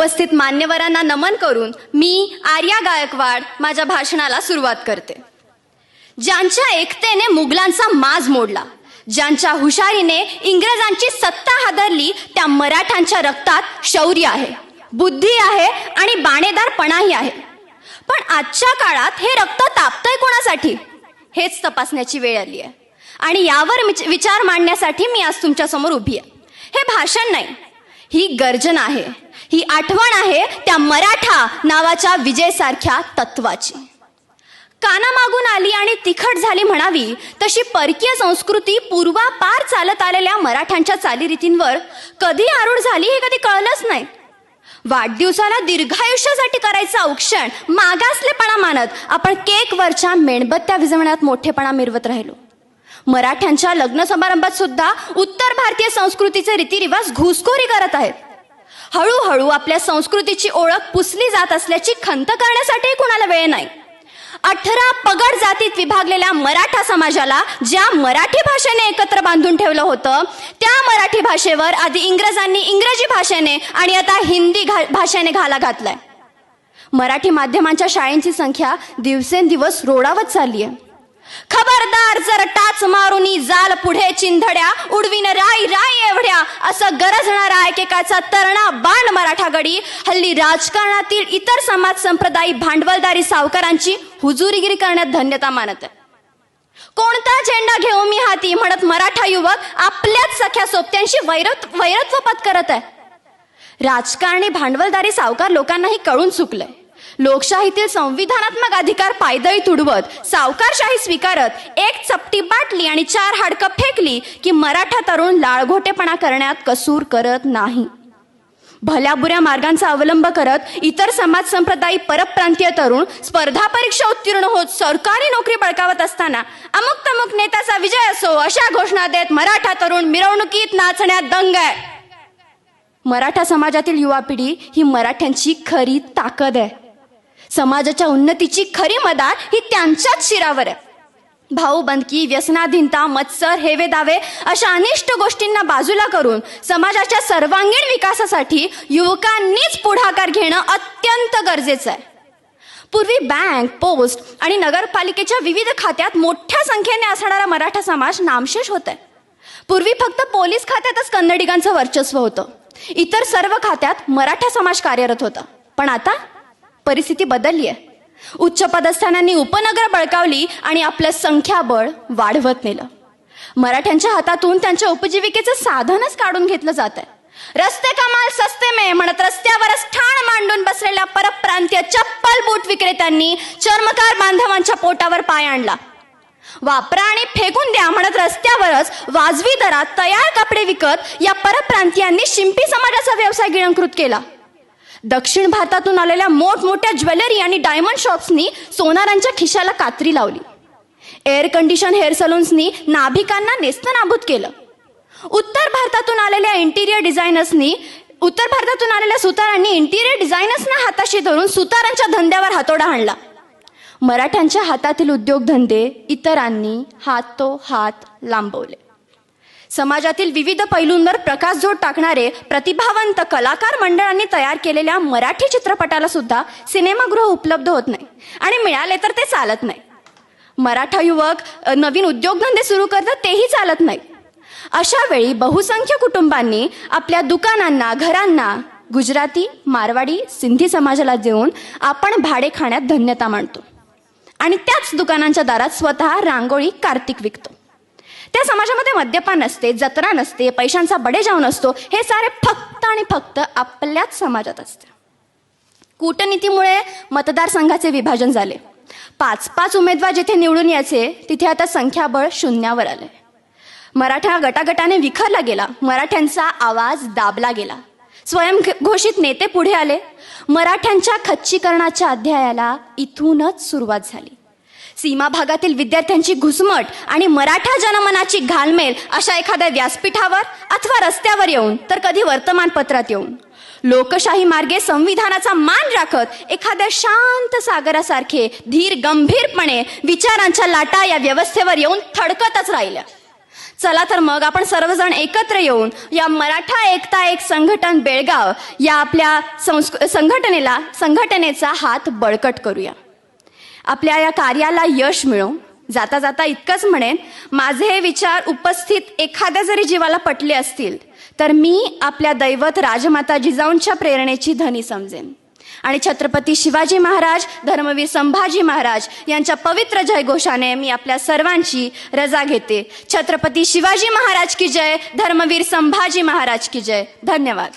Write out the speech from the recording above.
उपस्थित मान्यवरांना नमन करून मी आर्या गायकवाड माझ्या भाषणाला सुरुवात करते. ज्यांच्या एकतेने मुघलांचा माज मोडला, ज्यांच्या हुशारीने इंग्रजांची सत्ता हादरली, त्या मराठ्यांच्या रक्तात शौर्य आहे, बुद्धी आहे आणि बाणेदारपणाही आहे. पण आजच्या काळात हे रक्त तापतंय कोणासाठी, हेच तपासण्याची वेळ आली आहे. आणि यावर विचार मांडण्यासाठी मी आज तुमच्या समोर उभी आहे. हे भाषण नाही, ही गर्जना आहे, ही आठवण आहे त्या मराठा नावाच्या विजयसारख्या तत्वाची. कानामागून आली आणि तिखट झाली म्हणावी तशी परकीय संस्कृती पूर्वापार चालत आलेल्या मराठ्यांच्या चालीरीतींवर कधी आरूढ झाली हे कधी कळलंच नाही. वाढदिवसाला दीर्घायुष्यासाठी करायचा औक्षण मागासलेपणा मानत आपण केकवरच्या मेणबत्त्या विझवण्यात मोठेपणा मिरवत राहिलो. मराठ्यांच्या लग्न समारंभात सुद्धा उत्तर भारतीय संस्कृतीचे रीतिरिवाज घुसखोरी करत आहेत. हळूहळू आपल्या संस्कृतीची ओळख पुसली जात असल्याची खंत करण्यासाठी कुणाला वेळ नाही. 18 पगड जातीत विभागलेल्या मराठा समाजाला ज्या मराठी भाषेने एकत्र बांधून ठेवलं होतं, त्या मराठी भाषेवर आधी इंग्रजांनी इंग्रजी भाषेने आणि आता हिंदी भाषेने घाला घातलाय. मराठी माध्यमांच्या शाळांची संख्या दिवसेंदिवस रोडावत चालली आहे. खबरदार, जर टाच मारुनी जाल पुढे चिंधड्या, उडवीन राई राई एवढ्या, असं गरजणारा एकेकाचा तरणा बाण मराठा गडी हल्ली राजकारणातील इतर समाज संप्रदायी भांडवलदारी सावकारांची हुजुरीगिरी करण्यात धन्यता मानत आहे. कोणता झेंडा घेऊ मी हाती म्हणत मराठा युवक आपल्याच सख्या सोबत्यांशी वैरत्व पत्करत आहे. राजकारणी भांडवलदारी सावकार लोकांनाही कळून चुकलंय. लोकशाहीतील संविधानात्मक अधिकार पायदळी तुडवत, सावकारशाही स्वीकारत, एक चपटी बाटली आणि 4 हाडकं फेकली की मराठा तरुण लाळघोटेपणा करण्यात कसूर करत नाही. भल्या बुऱ्या मार्गांचा अवलंब करत इतर समाज संप्रदायी परप्रांतीय तरुण स्पर्धा परीक्षा उत्तीर्ण होत सरकारी नोकरी बळकावत असताना अमुक तमुक नेत्याचा विजय असो अशा घोषणा देत मराठा तरुण मिरवणुकीत नाचण्यात दंग आहे. मराठा समाजातील युवा पिढी ही मराठ्यांची खरी ताकद आहे. समाजाच्या उन्नतीची खरी मदार ही त्यांच्याच शिरावर आहे. भाऊबंदकी, व्यसनाधीनता, मत्सर, हेवे दावे अशा अनिष्ट गोष्टींना बाजूला करून समाजाच्या सर्वांगीण विकासासाठी युवकांनीच पुढाकार घेणं अत्यंत गरजेचं आहे. पूर्वी बँक, पोस्ट आणि नगरपालिकेच्या विविध खात्यात मोठ्या संख्येने असणारा मराठा समाज नामशेष होत आहे. पूर्वी फक्त पोलीस खात्यातच कन्नडिगांचं वर्चस्व होतं, इतर सर्व खात्यात मराठा समाज कार्यरत होता. पण आता परिस्थिती बदलली आहे. उच्च पदस्थानांनी उपनगर बळकावली आणि आपलं संख्याबळ वाढवत नेलं. मराठ्यांच्या हातातून त्यांच्या उपजीविकेचं साधनच काढून घेतलं जात आहे. रस्ते कमाल सस्ते में म्हणत रस्त्यावरच ठाण मांडून बसलेल्या परप्रांतीय चप्पल बूट विक्रेत्यांनी चर्मकार बांधवांच्या पोटावर पाय आणला. वापरा आणि फेकून द्या म्हणत रस्त्यावरच वाजवी दरात तयार कपडे विकत या परप्रांतीयांनी शिंपी समाजाचा व्यवसाय गिळंकृत केला. दक्षिण भारतातून आलेल्या मोठमोठ्या ज्वेलरी आणि डायमंड शॉप्सनी सोनारांच्या खिशाला कात्री लावली. एअर कंडिशन हेअर सलून्सनी नाभिकांना नेस्तनाबूत केलं. उत्तर भारतातून आलेल्या सुतारांनी इंटिरियर डिझायनर्सना हाताशी धरून सुतारांच्या धंद्यावर हातोडा हाणला. मराठ्यांच्या हातातील उद्योगधंदे इतरांनी हातोहात लांबवले. समाजातील विविध पैलूंवर प्रकाशझोत टाकणारे प्रतिभावंत कलाकार मंडळांनी तयार केलेल्या मराठी चित्रपटाला सुद्धा सिनेमागृह उपलब्ध होत नाही आणि मिळाले तर ते चालत नाही. मराठा युवक नवीन उद्योगधंदे सुरू करतात तेही चालत नाही. अशा वेळी बहुसंख्य कुटुंबांनी आपल्या दुकानांना, घरांना गुजराती, मारवाडी, सिंधी समाजाला देऊन आपण भाडे खाण्यात धन्यता मानतो आणि त्याच दुकानांच्या दारात स्वतः रांगोळी, कार्तिक विकतो. त्या समाजामध्ये मद्यपान नसते, जत्रा नसते, पैशांचा बडेजाव नसतो. हे सारे फक्त आणि फक्त आपल्याच समाजात असते. कूटनीतीमुळे मतदारसंघाचे विभाजन झाले. 5-5 उमेदवार जिथे निवडून यायचे तिथे आता संख्याबळ शून्यावर आले. मराठा गटागटाने विखरला गेला. मराठ्यांचा आवाज दाबला गेला. स्वयंघोषित नेते पुढे आले. मराठ्यांच्या खच्चीकरणाच्या अध्यायाला इथूनच सुरुवात झाली. सीमा भागातील विद्यार्थ्यांची घुसमट आणि मराठा जनमनाची घालमेल अशा एखाद्या व्यासपीठावर अथवा रस्त्यावर येऊन तर कधी वर्तमानपत्रात येऊन लोकशाही मार्गे संविधानाचा मान राखत एखाद्या शांत सागरासारखे धीर गंभीरपणे विचारांच्या लाटा या व्यवस्थेवर येऊन थडकतच राहिल्या. चला तर मग आपण सर्वजण एकत्र येऊन या मराठा एकता एक संघटन बेळगाव या आपल्या संघटनेचा हात बळकट करूया. आपल्या या कार्याला यश मिळो. जाता जाता इतकंच म्हणेन, माझे हे विचार उपस्थित एखाद्या जरी जीवाला पटले असतील तर मी आपल्या दैवत राजमाता जिजाऊंच्या प्रेरणेची धनी समजेन आणि छत्रपती शिवाजी महाराज, धर्मवीर संभाजी महाराज यांच्या पवित्र जयघोषाने मी आपल्या सर्वांची रजा घेते. छत्रपती शिवाजी महाराज की जय, धर्मवीर संभाजी महाराज की जय. धन्यवाद.